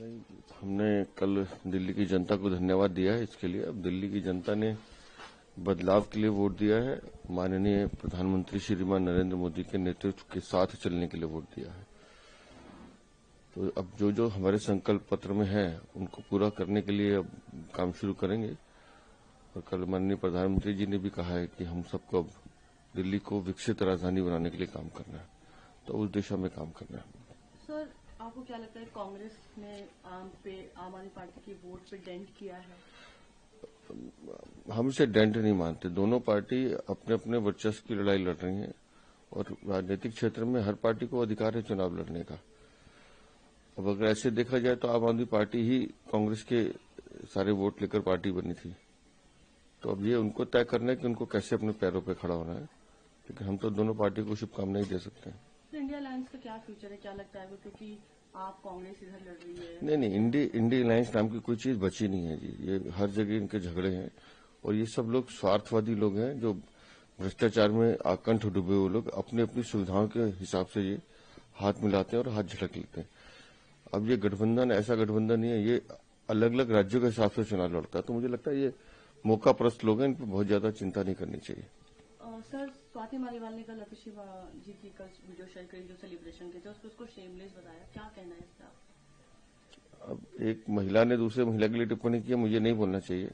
नहीं, हमने कल दिल्ली की जनता को धन्यवाद दिया है इसके लिए। अब दिल्ली की जनता ने बदलाव के लिए वोट दिया है, माननीय प्रधानमंत्री श्रीमान नरेंद्र मोदी के नेतृत्व के साथ चलने के लिए वोट दिया है। तो अब जो जो हमारे संकल्प पत्र में है उनको पूरा करने के लिए अब काम शुरू करेंगे। और कल माननीय प्रधानमंत्री जी ने भी कहा है कि हम सबको अब दिल्ली को विकसित राजधानी बनाने के लिए काम करना है, तो उस दिशा में काम करना है। सर, आपको क्या लगता है कांग्रेस ने आम आदमी पार्टी की वोट पे डेंट किया है? हम इसे डेंट नहीं मानते। दोनों पार्टी अपने अपने वर्चस्व की लड़ाई लड़ रही हैं और राजनीतिक क्षेत्र में हर पार्टी को अधिकार है चुनाव लड़ने का। अब अगर ऐसे देखा जाए तो आम आदमी पार्टी ही कांग्रेस के सारे वोट लेकर पार्टी बनी थी, तो अब ये उनको तय करना है कि उनको कैसे अपने पैरों पर खड़ा होना है, लेकिन हम तो दोनों पार्टी को शुभकामनाएं दे सकते हैं। तो इंडिया अलायंस का क्या फ्यूचर है, क्या लगता है वो, क्योंकि आप कांग्रेस इधर लड़ रही है? नहीं, इंडिया अलायंस नाम की कोई चीज बची नहीं है जी। ये हर जगह इनके झगड़े हैं और ये सब लोग स्वार्थवादी लोग हैं जो भ्रष्टाचार में आकंठ डूबे हुए लोग अपनी अपनी सुविधाओं के हिसाब से ये हाथ मिलाते हैं और हाथ झटक लेते हैं। अब ये गठबंधन ऐसा गठबंधन नहीं है, ये अलग अलग राज्यों के हिसाब से चुनाव लड़ता है। तो मुझे लगता है ये मौका परस्त लोग हैं, इन पर बहुत ज्यादा चिंता नहीं करनी चाहिए। सर, स्वाति मालीवाल ने कल अतिशी जी की कल वीडियो शेयर करी जो सेलिब्रेशन के थे, उसको शेमलेस बताया, क्या कहना है इसका? अब एक महिला ने दूसरे महिला के लिए टिप्पणी की, मुझे नहीं बोलना चाहिए,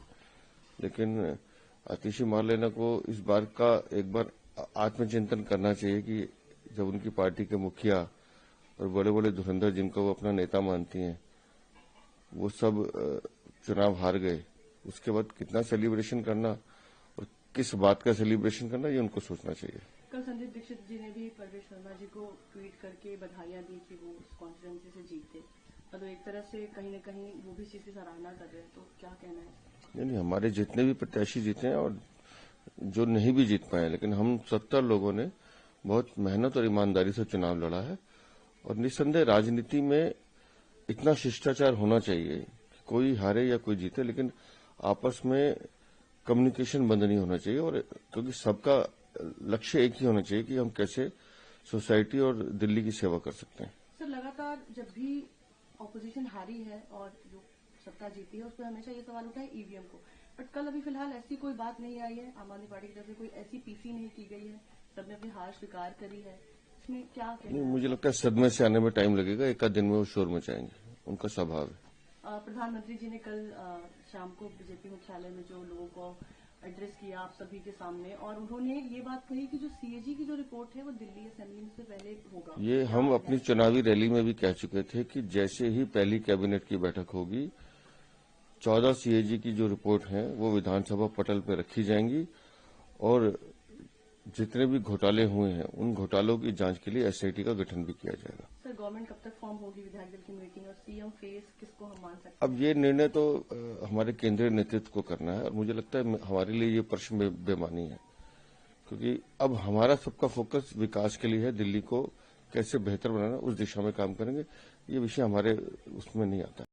लेकिन आतिशी मार्लेना को इस बार का एक बार आत्मचिंतन करना चाहिए कि जब उनकी पार्टी के मुखिया और बड़े बड़े धुरंधर जिनको वो अपना नेता मानती हैं वो सब चुनाव हार गए, उसके बाद कितना सेलिब्रेशन करना और किस बात का सेलिब्रेशन करना ये उनको सोचना चाहिए। कल संदीप दीक्षित जी ने भी परवेश वर्मा जी को ट्वीट करके बधाइयां दी कि वो उस कॉन्स्टिट्यूंसी से जीते, तो एक तरह से कहीं न कहीं वो भी चीज की सराहना कर रहे हैं, तो क्या कहना है? नहीं, हमारे जितने भी प्रत्याशी जीते हैं और जो नहीं भी जीत पाए, लेकिन हम 70 लोगों ने बहुत मेहनत और ईमानदारी से चुनाव लड़ा है। और निस्संदेह राजनीति में इतना शिष्टाचार होना चाहिए कि कोई हारे या कोई जीते, लेकिन आपस में कम्युनिकेशन बंद नहीं होना चाहिए। और क्योंकि सबका लक्ष्य एक ही होना चाहिए कि हम कैसे सोसाइटी और दिल्ली की सेवा कर सकते हैं। सर, लगातार जब भी ऑपोजिशन हारी है और जो सत्ता जीती है उस पर हमेशा ये सवाल उठा है ईवीएम को, बट कल अभी फिलहाल ऐसी कोई बात नहीं आई है, आम आदमी पार्टी की तरफ से कोई ऐसी पीसी नहीं की गई है, सबने अपनी हार स्वीकार करी है, इसमें क्या कहना है? मुझे लगता है सदमे से आने में टाइम लगेगा, एक आध दिन में वो शोर मचाएंगे, उनका स्वभाव है। प्रधानमंत्री जी ने कल शाम को बीजेपी मुख्यालय में जो लोगों को एड्रेस किया आप सभी के सामने, और उन्होंने ये बात कही कि जो सीएजी की जो रिपोर्ट है वो दिल्ली असेंबली से पहले होगा। ये हम अपनी चुनावी रैली में भी कह चुके थे कि जैसे ही पहली कैबिनेट की बैठक होगी 14 सीएजी की जो रिपोर्ट है वो विधानसभा पटल पर रखी जाएंगी और जितने भी घोटाले हुए हैं उन घोटालों की जांच के लिए एसआईटी का गठन भी किया जाएगा। सर, गवर्नमेंट कब तक फॉर्म होगी, विधायक दल की मीटिंग और सीएम फेस किसको हम मान सकते हैं? अब ये निर्णय तो हमारे केंद्रीय नेतृत्व को करना है और मुझे लगता है हमारे लिए ये प्रश्न बेमानी है, क्योंकि अब हमारा सबका फोकस विकास के लिए है, दिल्ली को कैसे बेहतर बनाना उस दिशा में काम करेंगे। ये विषय हमारे उसमें नहीं आता।